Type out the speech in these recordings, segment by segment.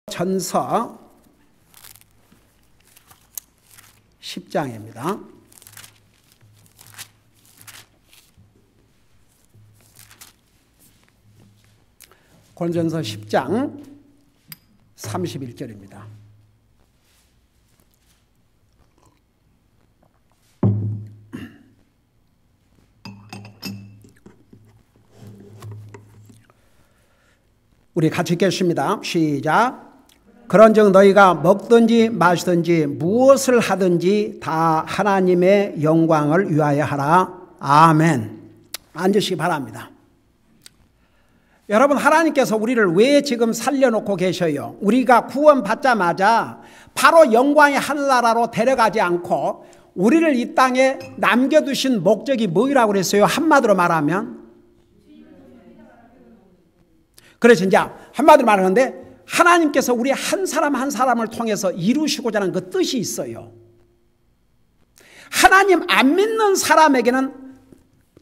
전서 10장입니다. 고린도전서 10장 31절입니다. 우리 같이 읽겠습니다. 시작. 그런즉 너희가 먹든지 마시든지 무엇을 하든지 다 하나님의 영광을 위하여 하라. 아멘. 앉으시기 바랍니다. 여러분, 하나님께서 우리를 왜 지금 살려놓고 계셔요? 우리가 구원받자마자 바로 영광의 하늘나라로 데려가지 않고 우리를 이 땅에 남겨두신 목적이 뭐라고 그랬어요? 한마디로 말하면, 그래서 이제 한마디로 말하는데, 하나님께서 우리 한 사람 한 사람을 통해서 이루시고자 하는 그 뜻이 있어요. 하나님 안 믿는 사람에게는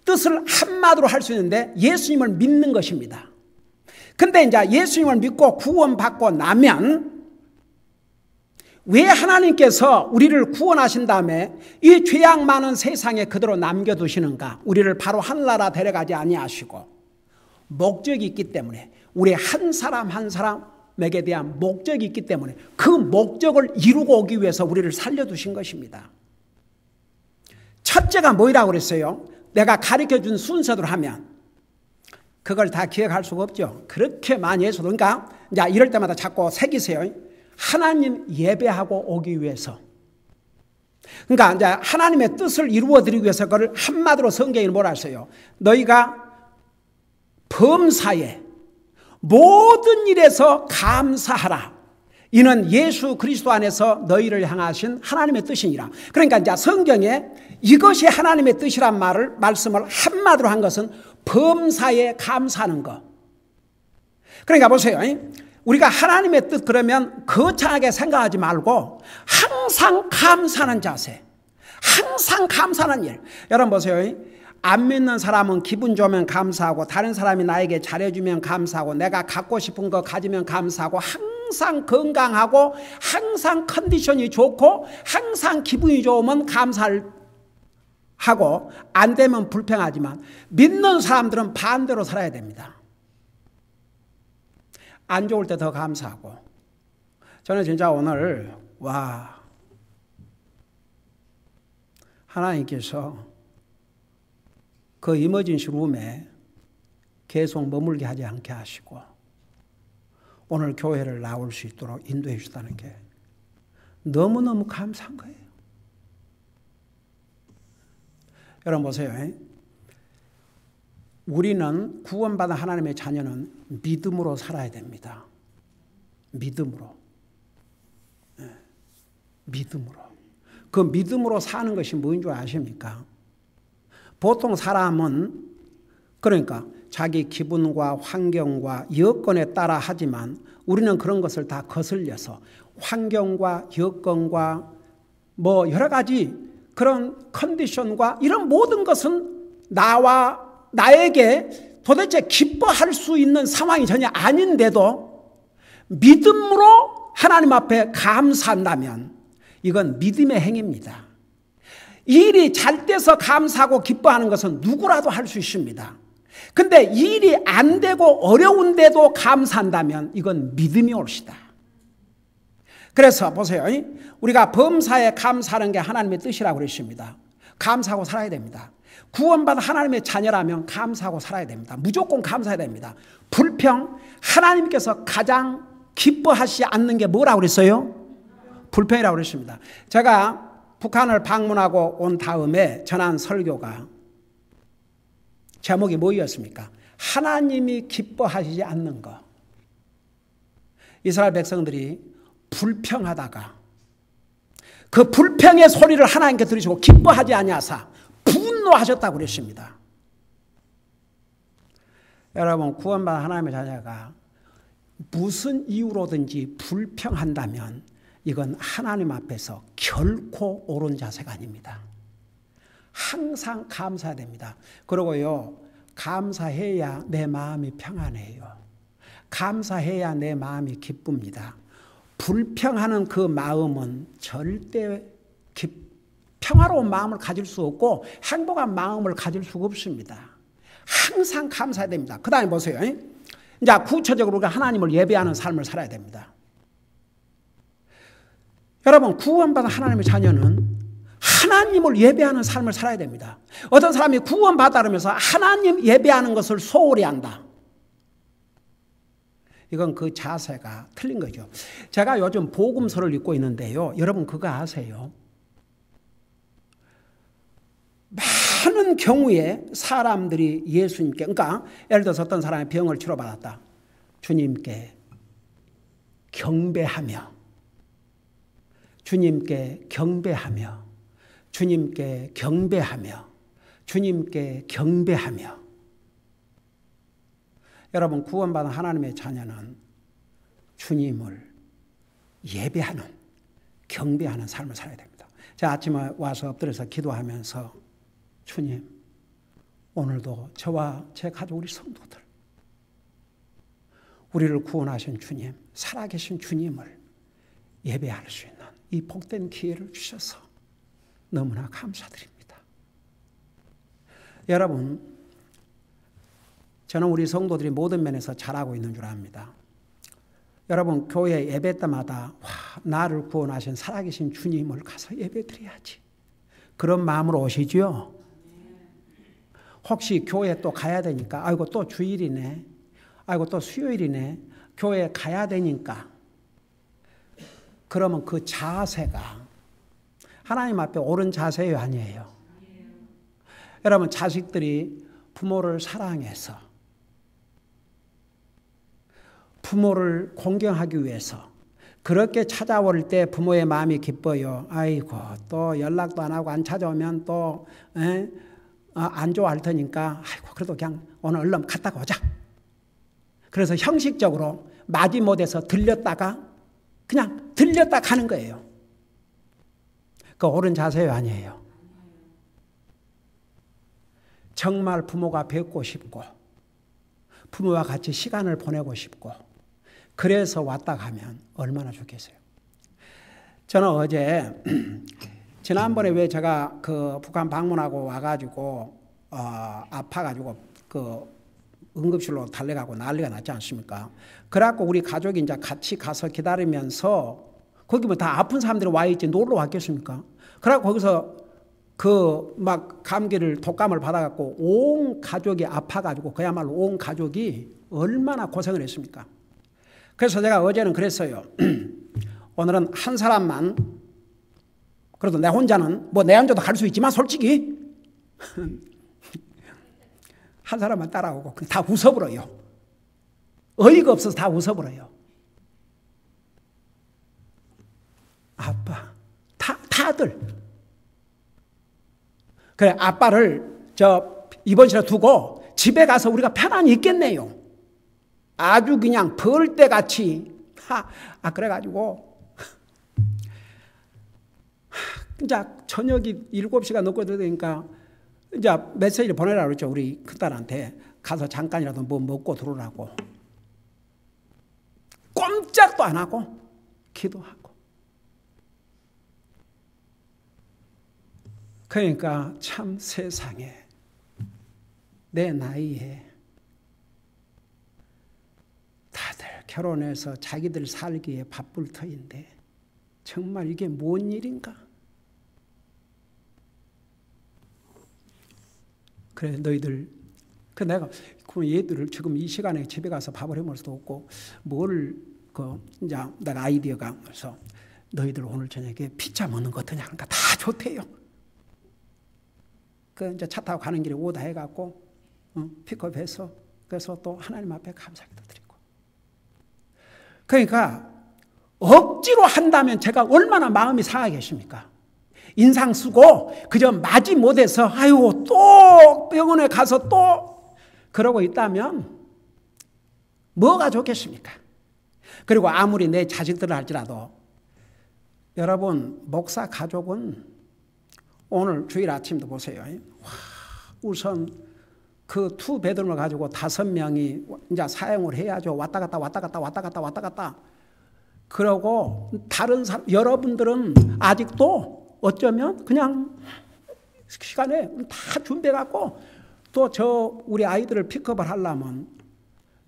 뜻을 한마디로 할 수 있는데 예수님을 믿는 것입니다. 근데 이제 예수님을 믿고 구원받고 나면 왜 하나님께서 우리를 구원하신 다음에 이 죄악 많은 세상에 그대로 남겨두시는가? 우리를 바로 하늘나라 데려가지 아니하시고 목적이 있기 때문에, 우리 한 사람 한 사람에게 대한 목적이 있기 때문에 그 목적을 이루고 오기 위해서 우리를 살려두신 것입니다. 첫째가 뭐라고 그랬어요? 내가 가르쳐준 순서대로 하면 그걸 다 기억할 수가 없죠. 그렇게 많이 해서도. 그러니까 이제 이럴 때마다 자꾸 새기세요. 하나님 예배하고 오기 위해서. 그러니까 이제 하나님의 뜻을 이루어 드리기 위해서 그걸 한마디로 성경이 뭐라 했어요? 너희가 범사에 모든 일에서 감사하라. 이는 예수 그리스도 안에서 너희를 향하신 하나님의 뜻이니라. 그러니까 이제 성경에 이것이 하나님의 뜻이란 말씀을 한마디로 한 것은 범사에 감사하는 것. 그러니까 보세요. 우리가 하나님의 뜻 그러면 거창하게 생각하지 말고 항상 감사하는 자세, 항상 감사하는 일. 여러분 보세요. 안 믿는 사람은 기분 좋으면 감사하고, 다른 사람이 나에게 잘해주면 감사하고, 내가 갖고 싶은 거 가지면 감사하고, 항상 건강하고 항상 컨디션이 좋고 항상 기분이 좋으면 감사를 하고, 안 되면 불평하지만 믿는 사람들은 반대로 살아야 됩니다. 안 좋을 때 더 감사하고. 저는 진짜 오늘 하나님께서 그 이머전시 룸에 계속 머물게 하지 않게 하시고 오늘 교회를 나올 수 있도록 인도해 주셨다는 게 너무너무 감사한 거예요. 여러분 보세요. 우리는 구원받은 하나님의 자녀는 믿음으로 살아야 됩니다. 믿음으로. 믿음으로. 그 믿음으로 사는 것이 뭐인 줄 아십니까? 보통 사람은 그러니까 자기 기분과 환경과 여건에 따라 하지만 우리는 그런 것을 다 거슬려서 환경과 여건과 뭐 여러 가지 그런 컨디션과 이런 모든 것은 나에게 도대체 기뻐할 수 있는 상황이 전혀 아닌데도 믿음으로 하나님 앞에 감사한다면 이건 믿음의 행위입니다. 일이 잘 돼서 감사하고 기뻐하는 것은 누구라도 할 수 있습니다. 근데 일이 안 되고 어려운데도 감사한다면 이건 믿음이 옳시다. 그래서 보세요. 우리가 범사에 감사하는 게 하나님의 뜻이라고 그랬습니다. 감사하고 살아야 됩니다. 구원받은 하나님의 자녀라면 감사하고 살아야 됩니다. 무조건 감사해야 됩니다. 불평, 하나님께서 가장 기뻐하시지 않는 게 뭐라고 그랬어요? 불평이라고 그랬습니다. 제가 북한을 방문하고 온 다음에 전한 설교가 제목이 뭐였습니까? 하나님이 기뻐하시지 않는 것. 이스라엘 백성들이 불평하다가 그 불평의 소리를 하나님께 들으시고 기뻐하지 아니하사 분노하셨다고 그랬습니다. 여러분, 구원받은 하나님의 자녀가 무슨 이유로든지 불평한다면 이건 하나님 앞에서 결코 옳은 자세가 아닙니다. 항상 감사해야 됩니다. 그리고요, 감사해야 내 마음이 평안해요. 감사해야 내 마음이 기쁩니다. 불평하는 그 마음은 절대 평화로운 마음을 가질 수 없고 행복한 마음을 가질 수가 없습니다. 항상 감사해야 됩니다. 그 다음에 보세요. 이제 구체적으로 우리가 하나님을 예배하는 삶을 살아야 됩니다. 여러분, 구원받은 하나님의 자녀는 하나님을 예배하는 삶을 살아야 됩니다. 어떤 사람이 구원받아 그러면서 하나님 예배하는 것을 소홀히 한다. 이건 그 자세가 틀린 거죠. 제가 요즘 복음서를 읽고 있는데요. 여러분 그거 아세요? 많은 경우에 사람들이 예수님께, 그러니까 예를 들어서 어떤 사람이 병을 치료받았다. 주님께 경배하며, 주님께 경배하며, 주님께 경배하며, 주님께 경배하며. 여러분, 구원받은 하나님의 자녀는 주님을 예배하는, 경배하는 삶을 살아야 됩니다. 제가 아침에 와서 엎드려서 기도하면서 주님, 오늘도 저와 제 가족 우리 성도들, 우리를 구원하신 주님, 살아계신 주님을 예배할 수 있는 이 복된 기회를 주셔서 너무나 감사드립니다. 여러분, 저는 우리 성도들이 모든 면에서 잘하고 있는 줄 압니다. 여러분, 교회 예배 때마다 나를 구원하신 살아계신 주님을 가서 예배드려야지, 그런 마음으로 오시죠. 혹시 교회 또 가야 되니까, 아이고 또 주일이네, 아이고 또 수요일이네, 교회 가야 되니까, 그러면 그 자세가 하나님 앞에 옳은 자세예요, 아니에요? 여러분, 자식들이 부모를 사랑해서, 부모를 공경하기 위해서 그렇게 찾아올 때 부모의 마음이 기뻐요. 아이고 또 연락도 안 하고 안 찾아오면 또 안 좋아할 테니까, 아이고 그래도 그냥 오늘 얼른 갔다가 오자. 그래서 형식적으로 마지못해서 들렸다가 그냥 들렸다 가는 거예요. 그 옳은 자세요, 아니에요? 정말 부모가 뵙고 싶고 부모와 같이 시간을 보내고 싶고 그래서 왔다 가면 얼마나 좋겠어요. 저는 어제 지난번에 왜 제가 그 북한 방문하고 와가지고 아파가지고 그 응급실로 달려가고 난리가 났지 않습니까? 그래갖고 우리 가족이 이제 같이 가서 기다리면서, 거기 뭐 다 아픈 사람들이 와 있지 놀러 왔겠습니까? 그래갖고 거기서 그 막 감기를 독감을 받아갖고 온 가족이 아파가지고 그야말로 온 가족이 얼마나 고생을 했습니까? 그래서 제가 어제는 그랬어요. 오늘은 한 사람만, 그래도 내 혼자는 뭐 내 혼자도 갈 수 있지만 솔직히 한 사람만 따라오고 다 웃어버려요. 어이가 없어서 다 웃어버려요. 아빠, 다들. 그래, 아빠를 저 입원실에 두고 집에 가서 우리가 편안히 있겠네요. 아주 그냥 벌떼같이. 그래가지고 이제 저녁이 7시가 넘고 되니까 이제 메시지를 보내라고 그랬죠. 우리 큰딸한테 가서 잠깐이라도 뭐 먹고 들어오라고. 꼼짝도 안 하고 기도하고. 그러니까 참 세상에 내 나이에 다들 결혼해서 자기들 살기에 바쁠 터인데 정말 이게 뭔 일인가? 그래, 너희들, 내가 얘들을 지금 이 시간에 집에 가서 밥을 해먹을 수도 없고 이제 내가 아이디어가 그래서 너희들 오늘 저녁에 피자 먹는 거 어떠냐? 그러니까 다 좋대요. 이제 차 타고 가는 길에 오다 해갖고 픽업해서 그래서 또 하나님 앞에 감사기도 드리고. 그러니까 억지로 한다면 제가 얼마나 마음이 상하겠습니까? 인상 쓰고 그저 마지 못해서 아유 또 병원에 가서 또 그러고 있다면 뭐가 좋겠습니까? 그리고 아무리 내 자식들을 할지라도 여러분, 목사 가족은 오늘 주일 아침도 보세요. 우선 그 투 베드룸을 가지고 5명이 이제 사용을 해야죠. 왔다 갔다. 그러고 다른 사람, 여러분들은 아직도 어쩌면 그냥 시간에 다 준비해갖고 또 우리 아이들을 픽업을 하려면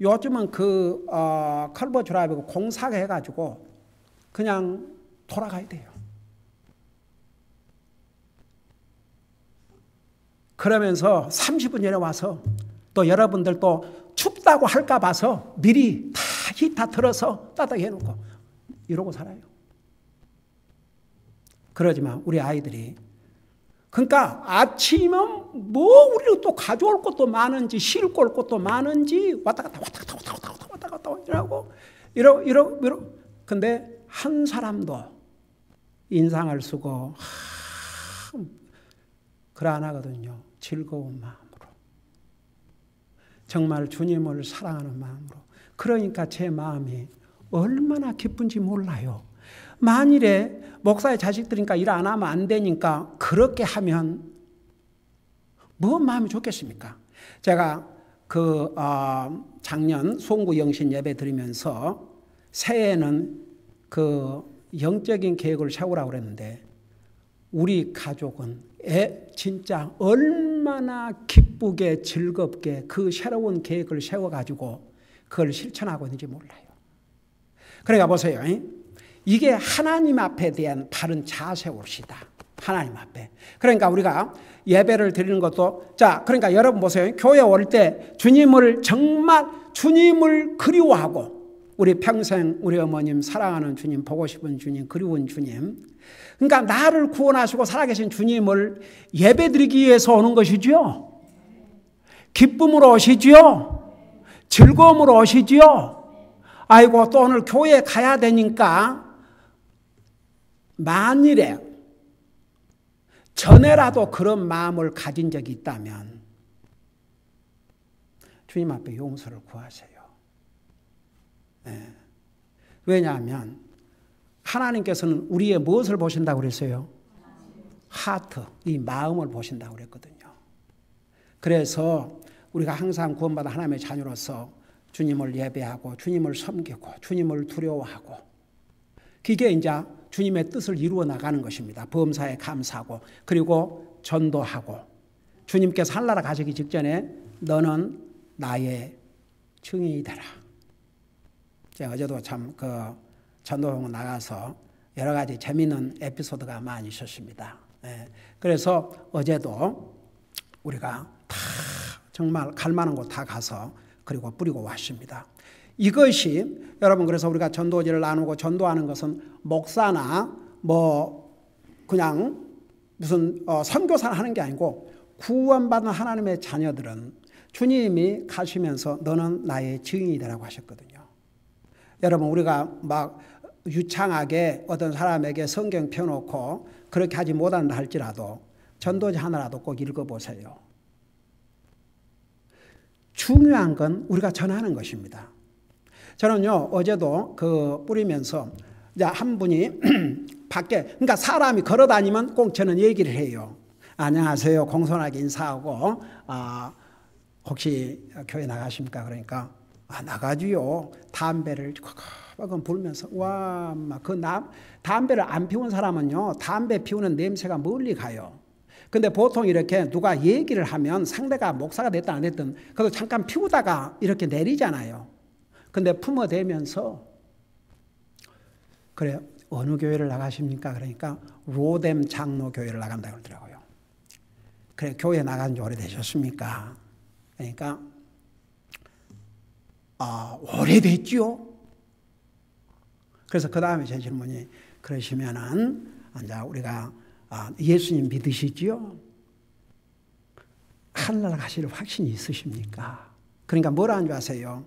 요즘은 컬버 드라이브고 공사가 해가지고 그냥 돌아가야 돼요. 그러면서 30분 전에 와서 또 여러분들 또 춥다고 할까 봐서 미리 다 히터 틀어서 따뜻하게 해놓고 이러고 살아요. 그러지만 우리 아이들이 그러니까 아침은 뭐 우리는 또 가져올 것도 많은지 싣고 올 것도 많은지 왔다 갔다 이러고 근데 한 사람도 인상을 쓰고 그러 안 하거든요. 즐거운 마음으로. 정말 주님을 사랑하는 마음으로. 그러니까 제 마음이 얼마나 기쁜지 몰라요. 만일에 목사의 자식들이니까 일 안 하면 안 되니까 그렇게 하면 뭐 마음이 좋겠습니까? 제가 작년 송구 영신 예배 드리면서 새해에는 영적인 계획을 세우라고 그랬는데 우리 가족은 진짜 얼마나 기쁘게 즐겁게 그 새로운 계획을 세워가지고 그걸 실천하고 있는지 몰라요. 그러니까 보세요. 이게 하나님 앞에 대한 바른 자세올시다. 하나님 앞에. 그러니까 우리가 예배를 드리는 것도 그러니까 여러분 보세요. 교회 올 때 정말 주님을 그리워하고 우리 평생 우리 어머님 사랑하는 주님, 보고 싶은 주님, 그리운 주님. 그러니까 나를 구원하시고 살아계신 주님을 예배드리기 위해서 오는 것이죠. 기쁨으로 오시죠. 즐거움으로 오시죠. 아이고 또 오늘 교회에 가야 되니까 만일에 전에라도 그런 마음을 가진 적이 있다면 주님 앞에 용서를 구하세요. 네. 왜냐하면 하나님께서는 우리의 무엇을 보신다고 그랬어요? 하트, 이 마음을 보신다고 그랬거든요. 그래서 우리가 항상 구원받은 하나님의 자녀로서 주님을 예배하고 주님을 섬기고 주님을 두려워하고 그게 이제 주님의 뜻을 이루어 나가는 것입니다. 범사에 감사하고 그리고 전도하고 주님께서 하늘나라 가시기 직전에 너는 나의 증인이 되라. 제가 어제도 참 전도회원 나가서 여러 가지 재미있는 에피소드가 많이 있었습니다. 그래서 어제도 우리가 다 정말 갈 만한 곳 다 가서 그리고 뿌리고 왔습니다. 이것이 여러분 그래서 우리가 전도지를 나누고 전도하는 것은 목사나 그냥 무슨 선교사를 하는 게 아니고 구원받은 하나님의 자녀들은 주님이 가시면서 너는 나의 증인이 되라고 하셨거든요. 여러분 우리가 막 유창하게 어떤 사람에게 성경 펴놓고 그렇게 하지 못한다 할지라도 전도지 하나라도 꼭 읽어보세요. 중요한 건 우리가 전하는 것입니다. 저는요 어제도 뿌리면서 한 분이 밖에 그러니까 사람이 걸어다니면 꼭 저는 얘기를 해요. 안녕하세요 공손하게 인사하고 혹시 교회 나가십니까? 그러니까 나가지요. 담배를 꽉 불면서 담배를 안 피운 사람은요 담배 피우는 냄새가 멀리 가요. 근데 보통 이렇게 누가 얘기를 하면 상대가 목사가 됐든 안 됐든 그래도 잠깐 피우다가 이렇게 내리잖아요. 근데 품어대면서 그래요. 어느 교회를 나가십니까? 그러니까 로뎀 장로 교회를 나간다고 그러더라고요. 그래 교회 나간 지 오래되셨습니까? 그러니까 오래됐지요. 그래서 그 다음에 제 질문이 그러시면은 이제 우리가 예수님 믿으시지요? 하늘나라 가실 확신이 있으십니까? 그러니까 뭐라는 줄 아세요?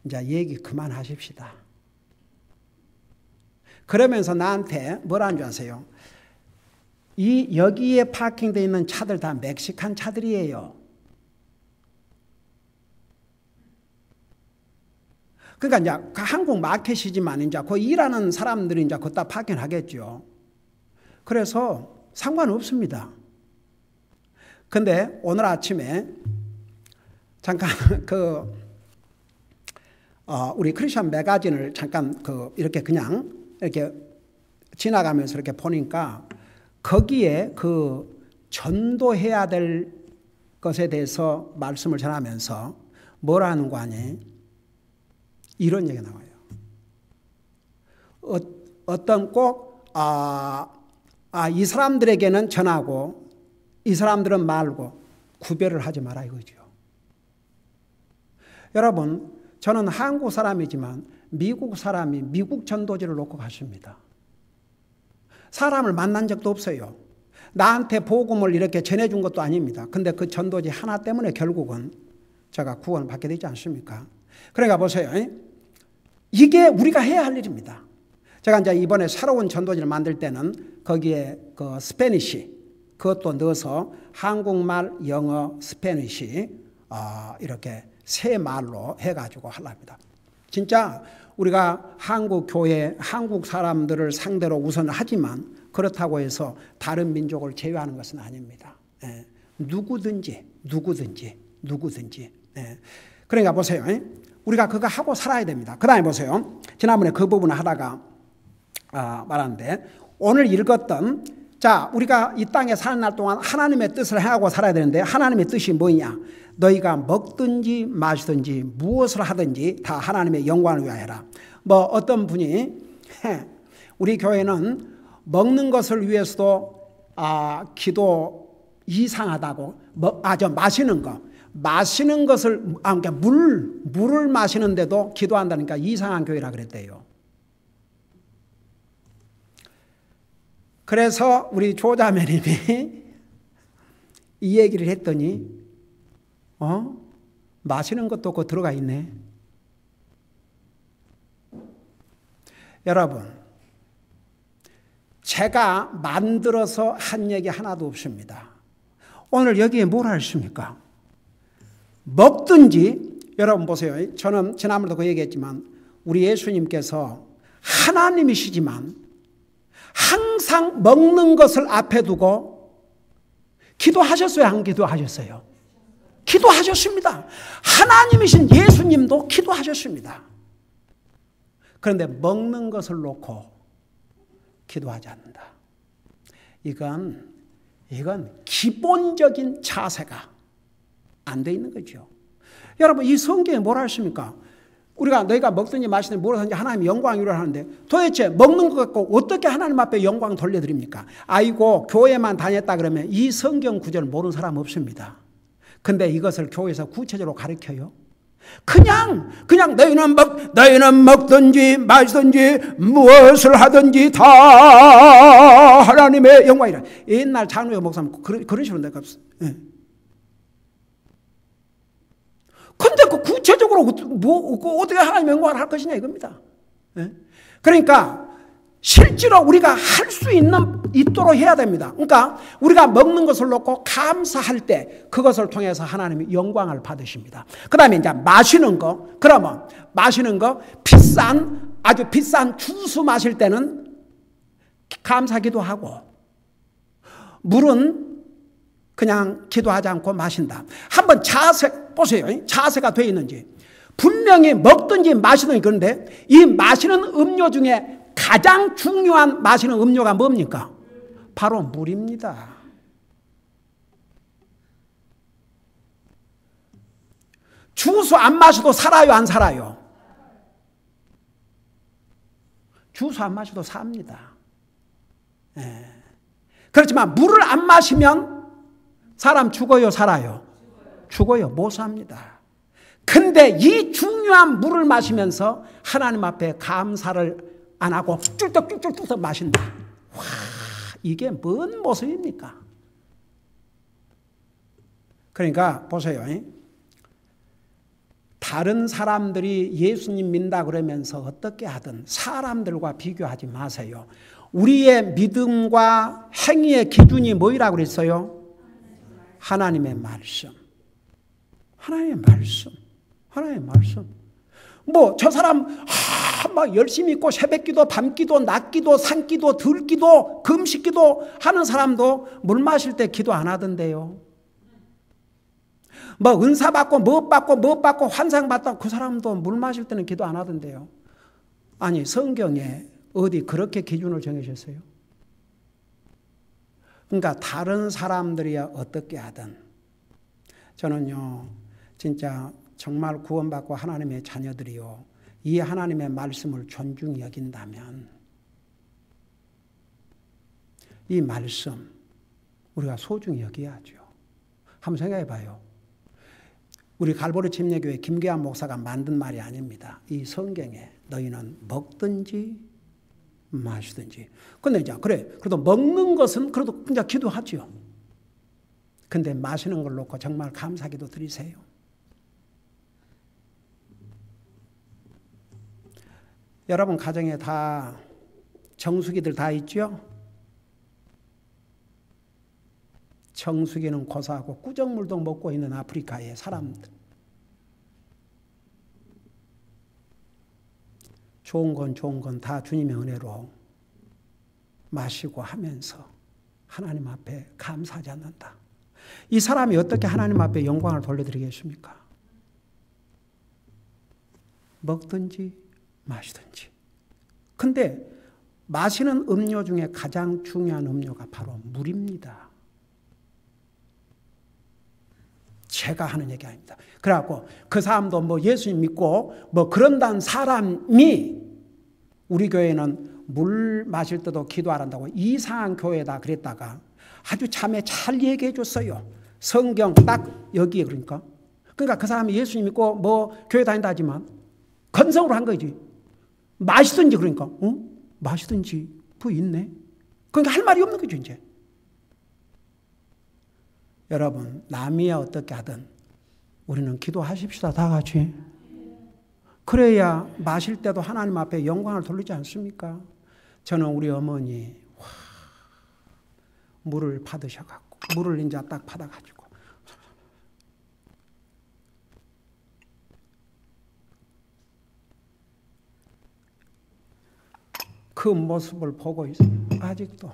이제 얘기 그만하십시다. 그러면서 나한테 뭐라는 줄 아세요? 여기에 파킹되어 있는 차들 다 멕시칸 차들이에요. 그러니까 이제 한국 마켓이지만 이제 그 일하는 사람들이 이제 그다 파견하겠죠. 그래서 상관없습니다. 근데 오늘 아침에 잠깐 우리 크리스천 매거진을 잠깐 이렇게 그냥 이렇게 지나가면서 이렇게 보니까 거기에 전도해야 될 것에 대해서 말씀을 전하면서 뭐라 하는 거 아니? 이런 얘기가 나와요. 어떤 꼭 이 사람들에게는 전하고 이 사람들은 말고 구별을 하지 마라 이거죠. 여러분, 저는 한국 사람이지만 미국 사람이 미국 전도지를 놓고 갔습니다. 사람을 만난 적도 없어요. 나한테 복음을 이렇게 전해준 것도 아닙니다. 근데 그 전도지 하나 때문에 결국은 제가 구원을 받게 되지 않습니까? 그러니까 보세요. 이게 우리가 해야 할 일입니다. 제가 이제 이번에 새로운 전도지를 만들 때는 거기에 스페니시 그것도 넣어서 한국말, 영어, 스페니시 이렇게 세 말로 해가지고 하려합니다. 진짜 우리가 한국 교회, 한국 사람들을 상대로 우선 하지만 그렇다고 해서 다른 민족을 제외하는 것은 아닙니다. 누구든지. 그러니까 보세요. 우리가 그거 하고 살아야 됩니다. 그 다음에 보세요. 지난번에 그 부분을 하다가 말하는데 오늘 읽었던 우리가 이 땅에 사는 날 동안 하나님의 뜻을 행하고 살아야 되는데 하나님의 뜻이 뭐냐? 너희가 먹든지 마시든지 무엇을 하든지 다 하나님의 영광을 위하여라. 어떤 분이 우리 교회는 먹는 것을 위해서도 기도 이상하다고 마시는 것을 그러니까 물을 마시는데도 기도한다니까 이상한 교회라 그랬대요. 그래서 우리 조자매님이 이 얘기를 했더니 마시는 것도 그 들어가 있네. 여러분, 제가 만들어서 한 얘기 하나도 없습니다. 오늘 여기에 뭘 하십니까? 먹든지, 여러분 보세요. 저는 지난번에도 그 얘기했지만 우리 예수님께서 하나님이시지만 항상 먹는 것을 앞에 두고 기도하셨어요? 안 기도하셨어요? 기도하셨습니다. 하나님이신 예수님도 기도하셨습니다. 그런데 먹는 것을 놓고 기도하지 않는다. 이건 기본적인 자세가 안 돼 있는 거죠. 여러분, 이 성경에 뭐라 했습니까? 우리가 너희가 먹든지 마시든지 무엇하든지 하나님 영광 이루라 하는데 도대체 먹는 것 갖고 어떻게 하나님 앞에 영광 돌려드립니까? 아이고 교회만 다녔다 그러면 이 성경 구절을 모르는 사람 없습니다. 근데 이것을 교회에서 구체적으로 가르쳐요. 그냥 너희는 먹든지 마시든지 무엇을 하든지 다 하나님의 영광이라. 옛날 장로교 목사님 그런 식으로 내가 근데 그 구체적으로 어떻게 하나님의 영광을 할 것이냐 이겁니다. 그러니까 실제로 우리가 할 수 있도록 해야 됩니다. 그러니까 우리가 먹는 것을 놓고 감사할 때 그것을 통해서 하나님이 영광을 받으십니다. 그 다음에 이제 마시는 거, 그러면 마시는 거 아주 비싼 주스 마실 때는 감사기도 하고 물은 그냥 기도하지 않고 마신다. 한번 보세요. 자세가 되어 있는지. 분명히 먹든지 마시든지 그런데 이 마시는 음료 중에 가장 중요한 마시는 음료가 뭡니까? 바로 물입니다. 주스 안 마셔도 살아요, 안 살아요? 주스 안 마셔도 삽니다. 그렇지만 물을 안 마시면 사람 죽어요, 살아요? 죽어요, 못 삽니다. 근데 이 중요한 물을 마시면서 하나님 앞에 감사를 안 하고 쭈쩍 마신다. 와, 이게 뭔 모습입니까? 그러니까 보세요. 다른 사람들이 예수님 믿는다 그러면서 어떻게 하든 사람들과 비교하지 마세요. 우리의 믿음과 행위의 기준이 뭐라고 그랬어요? 하나님의 말씀. 하나님의 말씀. 저 사람 막 열심히 있고 새벽기도, 밤기도, 낮기도, 산기도, 들기도, 금식기도 하는 사람도 물 마실 때 기도 안 하던데요. 뭐 은사 받고 뭐 받고 환상 받다 그 사람도 물 마실 때는 기도 안 하던데요. 아니 성경에 어디 그렇게 기준을 정해주셨어요? 그러니까 다른 사람들이야 어떻게 하든 저는요 진짜 정말 구원받고 하나님의 자녀들이요 이 하나님의 말씀을 존중히 여긴다면 이 말씀 우리가 소중히 여겨야죠. 한번 생각해 봐요. 우리 갈보리 침례교회 김계환 목사가 만든 말이 아닙니다. 이 성경에 너희는 먹든지 마시든지. 근데 이제 그래도 먹는 것은 그래도 그냥 기도하죠. 근데 마시는 걸 놓고 정말 감사기도 드리세요. 여러분 가정에 다 정수기들 다 있죠? 정수기는 고사하고 꾸정물도 먹고 있는 아프리카의 사람들. 좋은 건 다 주님의 은혜로 마시고 하면서 하나님 앞에 감사하지 않는다. 이 사람이 어떻게 하나님 앞에 영광을 돌려드리겠습니까? 먹든지 마시든지. 근데 마시는 음료 중에 가장 중요한 음료가 바로 물입니다. 제가 하는 얘기 아닙니다. 그래갖고 그 사람도 뭐 예수님 믿고 뭐 그런다는 사람이 우리 교회는 물 마실 때도 기도 안 한다고 이상한 교회다 그랬다가 아주 참에 잘 얘기해 줬어요. 성경 딱 여기에 그러니까 그 사람이 예수님 믿고 뭐 교회 다닌다 하지만 건성으로 한 거지. 마시든지 그러니까 마시든지 뭐 있네. 그러니까 할 말이 없는 거죠 이제. 여러분 남이야 어떻게 하든 우리는 기도하십시다 다 같이. 그래야 마실 때도 하나님 앞에 영광을 돌리지 않습니까? 저는 우리 어머니 물을 받으셔갖고 물을 이제 딱 받아가지고 그 모습을 보고 있어요. 아직도.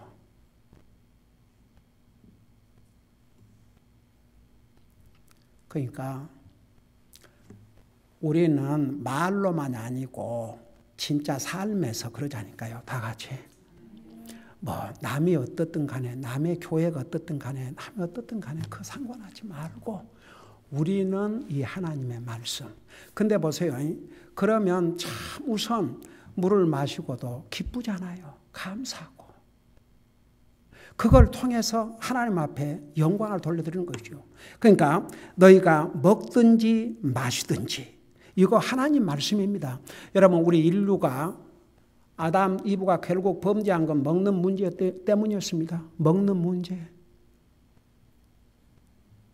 그러니까 우리는 말로만 아니고 진짜 삶에서 그러자니까요. 다 같이. 뭐 남이 어떻든 간에 남의 교회가 어떻든 간에 남이 어떻든 간에 그 상관하지 말고 우리는 이 하나님의 말씀. 근데 보세요. 그러면 참 우선 물을 마시고도 기쁘잖아요. 감사하고. 그걸 통해서 하나님 앞에 영광을 돌려드리는 거죠. 그러니까 너희가 먹든지 마시든지 이거 하나님 말씀입니다. 여러분 우리 인류가 아담 이브가 결국 범죄한 건 먹는 문제 때문이었습니다. 먹는 문제.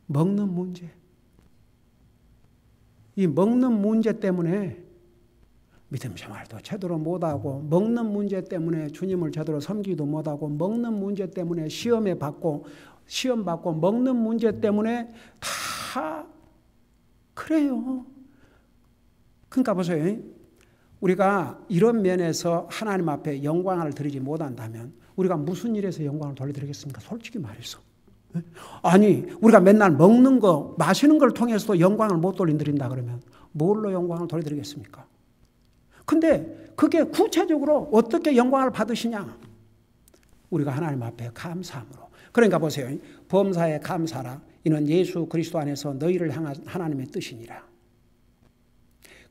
먹는 문제. 이 먹는 문제 때문에 믿음 생활도 제대로 못하고 먹는 문제 때문에 주님을 제대로 섬기도 못하고 먹는 문제 때문에 시험 받고 먹는 문제 때문에 다 그래요. 그러니까 보세요. 우리가 이런 면에서 하나님 앞에 영광을 드리지 못한다면 우리가 무슨 일에서 영광을 돌려드리겠습니까? 솔직히 말해서. 아니 우리가 맨날 먹는 거 마시는 걸 통해서도 영광을 못 돌려드린다 그러면 뭘로 영광을 돌려드리겠습니까? 근데 그게 구체적으로 어떻게 영광을 받으시냐? 우리가 하나님 앞에 감사함으로. 그러니까 보세요. 범사에 감사라. 이는 예수 그리스도 안에서 너희를 향한 하나님의 뜻이니라.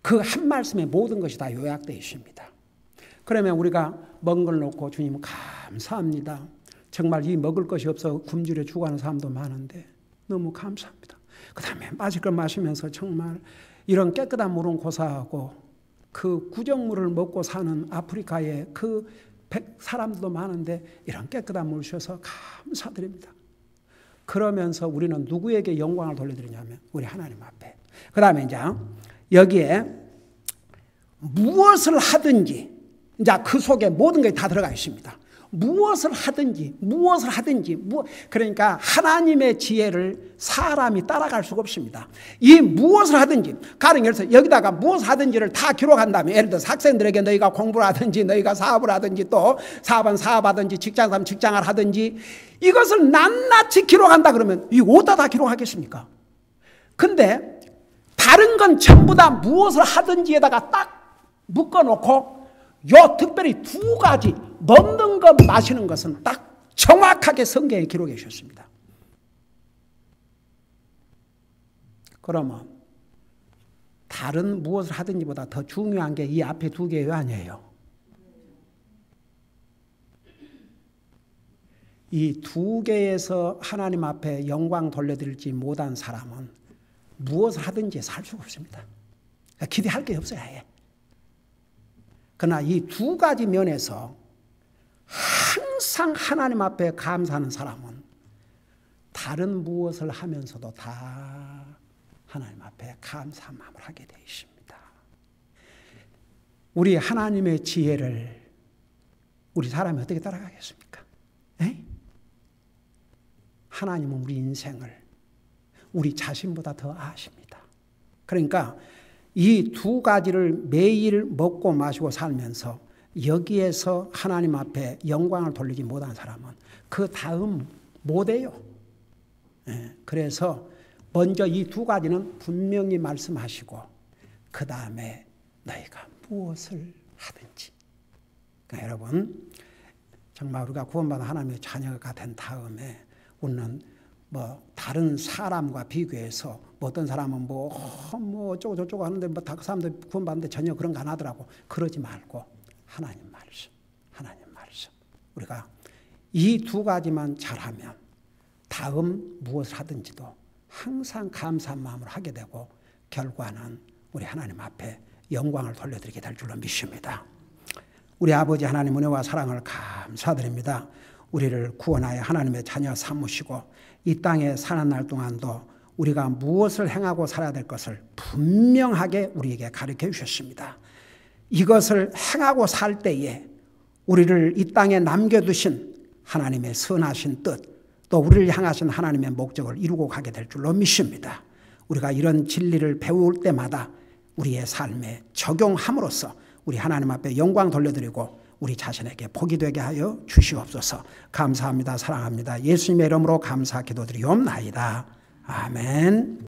그 한 말씀에 모든 것이 다 요약되어 있습니다. 그러면 우리가 먹은 걸 놓고 주님 감사합니다. 정말 이 먹을 것이 없어 굶주려 죽어가는 사람도 많은데 너무 감사합니다. 그 다음에 마실 걸 마시면서 정말 이런 깨끗한 물은 고사하고 그 구정물을 먹고 사는 아프리카의 그 사람들도 많은데 이런 깨끗한 물 주셔서 감사드립니다. 그러면서 우리는 누구에게 영광을 돌려드리냐면 우리 하나님 앞에. 그 다음에 이제 여기에 무엇을 하든지 이제 그 속에 모든 것이 다 들어가 있습니다. 무엇을 하든지 그러니까 하나님의 지혜를 사람이 따라갈 수가 없습니다. 이 무엇을 하든지 가령 예를 들어서 여기다가 무엇을 하든지를 다 기록한다면 예를 들어서 학생들에게 너희가 공부를 하든지 너희가 사업을 하든지 또 사업은 사업하든지 직장 사람 직장을 하든지 이것을 낱낱이 기록한다 그러면 이 어디다 다 기록하겠습니까? 근데 다른 건 전부 다 무엇을 하든지에다가 딱 묶어놓고 요 특별히 두 가지 먹는 것 마시는 것은 딱 정확하게 성경에 기록해 주셨습니다. 그러면 다른 무엇을 하든지보다 더 중요한 게 이 앞에 두 개가 아니에요. 이 두 개에서 하나님 앞에 영광 돌려드리지 못한 사람은 무엇을 하든지 살 수가 없습니다. 기대할 게 없어요. 아예. 그러나 이 두 가지 면에서 항상 하나님 앞에 감사하는 사람은 다른 무엇을 하면서도 다 하나님 앞에 감사한 마음을 하게 되어 있습니다. 우리 하나님의 지혜를 우리 사람이 어떻게 따라가겠습니까? 에? 하나님은 우리 인생을 우리 자신보다 더 아십니다. 그러니까 이 두 가지를 매일 먹고 마시고 살면서 여기에서 하나님 앞에 영광을 돌리지 못한 사람은 그 다음 못해요. 그래서 먼저 이 두 가지는 분명히 말씀하시고 그 다음에 너희가 무엇을 하든지. 그러니까 여러분 정말 우리가 구원받은 하나님의 자녀가 된 다음에 우리는 뭐 다른 사람과 비교해서 뭐 어떤 사람은 뭐 어쩌고 저쩌고 하는데 뭐 다 그 사람들 구원받는데 전혀 그런 거 안 하더라고. 그러지 말고 하나님 말씀. 우리가 이 두 가지만 잘하면 다음 무엇을 하든지도 항상 감사한 마음으로 하게 되고 결과는 우리 하나님 앞에 영광을 돌려드리게 될 줄로 믿습니다. 우리 아버지 하나님 은혜와 사랑을 감사드립니다. 우리를 구원하여 하나님의 자녀 삼으시고 이 땅에 사는 날 동안도 우리가 무엇을 행하고 살아야 될 것을 분명하게 우리에게 가르쳐 주셨습니다. 이것을 행하고 살 때에 우리를 이 땅에 남겨두신 하나님의 선하신 뜻, 또 우리를 향하신 하나님의 목적을 이루고 가게 될 줄로 믿습니다. 우리가 이런 진리를 배울 때마다 우리의 삶에 적용함으로써 우리 하나님 앞에 영광 돌려드리고 우리 자신에게 복이 되게 하여 주시옵소서. 감사합니다. 사랑합니다. 예수님의 이름으로 감사 기도드리옵나이다. 아멘.